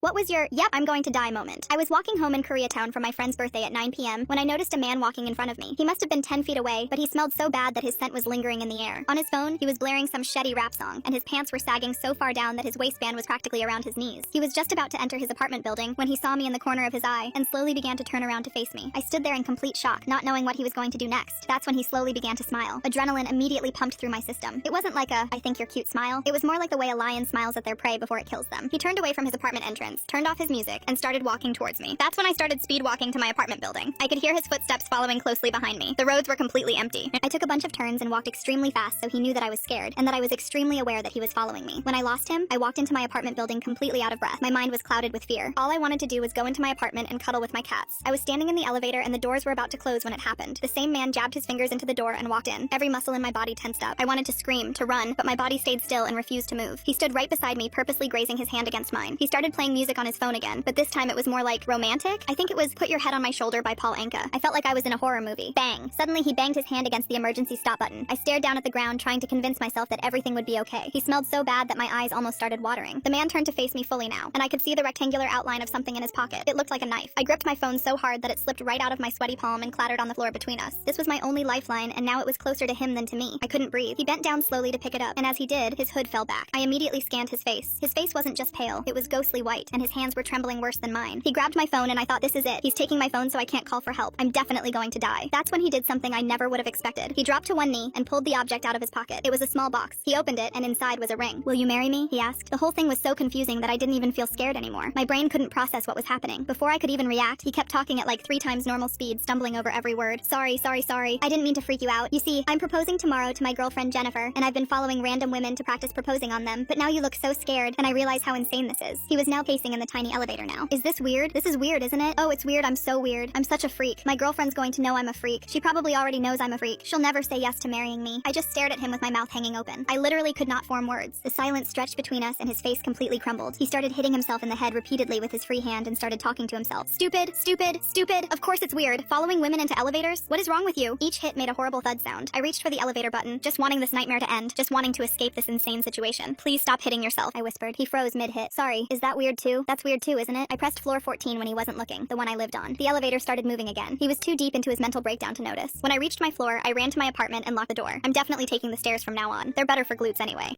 What was your, yep, I'm going to die moment? I was walking home in Koreatown from my friend's birthday at 9 p.m. when I noticed a man walking in front of me. He must have been 10 feet away, but he smelled so bad that his scent was lingering in the air. On his phone, he was blaring some shitty rap song, and his pants were sagging so far down that his waistband was practically around his knees. He was just about to enter his apartment building when he saw me in the corner of his eye and slowly began to turn around to face me. I stood there in complete shock, not knowing what he was going to do next. That's when he slowly began to smile. Adrenaline immediately pumped through my system. It wasn't like a, I think you're cute smile. It was more like the way a lion smiles at their prey before it kills them. He turned away from his apartment entrance, turned off his music, and started walking towards me. That's when I started speed walking to my apartment building. I could hear his footsteps following closely behind me. The roads were completely empty. I took a bunch of turns and walked extremely fast so he knew that I was scared and that I was extremely aware that he was following me. When I lost him, I walked into my apartment building completely out of breath. My mind was clouded with fear. All I wanted to do was go into my apartment and cuddle with my cats. I was standing in the elevator and the doors were about to close when it happened. The same man jabbed his fingers into the door and walked in. Every muscle in my body tensed up. I wanted to scream, to run, but my body stayed still and refused to move. He stood right beside me, purposely grazing his hand against mine. He started playing music on his phone again, but this time it was more like romantic. I think it was Put Your Head on My Shoulder by Paul Anka. I felt like I was in a horror movie. Bang! Suddenly he banged his hand against the emergency stop button. I stared down at the ground trying to convince myself that everything would be okay. He smelled so bad that my eyes almost started watering. The man turned to face me fully now, and I could see the rectangular outline of something in his pocket. It looked like a knife. I gripped my phone so hard that it slipped right out of my sweaty palm and clattered on the floor between us. This was my only lifeline, and now it was closer to him than to me. I couldn't breathe. He bent down slowly to pick it up, and as he did, his hood fell back. I immediately scanned his face. His face wasn't just pale, it was ghostly white, and his hands were trembling worse than mine. He grabbed my phone and I thought, this is it. He's taking my phone so I can't call for help. I'm definitely going to die. That's when he did something I never would have expected. He dropped to one knee and pulled the object out of his pocket. It was a small box. He opened it and inside was a ring. Will you marry me? He asked. The whole thing was so confusing that I didn't even feel scared anymore. My brain couldn't process what was happening. Before I could even react, he kept talking at like 3 times normal speed, stumbling over every word. Sorry. I didn't mean to freak you out. You see, I'm proposing tomorrow to my girlfriend Jennifer, and I've been following random women to practice proposing on them, but now you look so scared, and I realize how insane this is. He was now pacing in the tiny elevator now. Is this weird? This is weird, isn't it? Oh, it's weird. I'm so weird. I'm such a freak. My girlfriend's going to know I'm a freak. She probably already knows I'm a freak. She'll never say yes to marrying me. I just stared at him with my mouth hanging open. I literally could not form words. The silence stretched between us and his face completely crumbled. He started hitting himself in the head repeatedly with his free hand and started talking to himself. Stupid. Of course it's weird. Following women into elevators? What is wrong with you? Each hit made a horrible thud sound. I reached for the elevator button, just wanting this nightmare to end, just wanting to escape this insane situation. Please stop hitting yourself, I whispered. He froze mid-hit. Sorry, is that weird too? That's weird too, isn't it? I pressed floor 14 when he wasn't looking, the one I lived on. The elevator started moving again. He was too deep into his mental breakdown to notice. When I reached my floor, I ran to my apartment and locked the door. I'm definitely taking the stairs from now on. They're better for glutes anyway.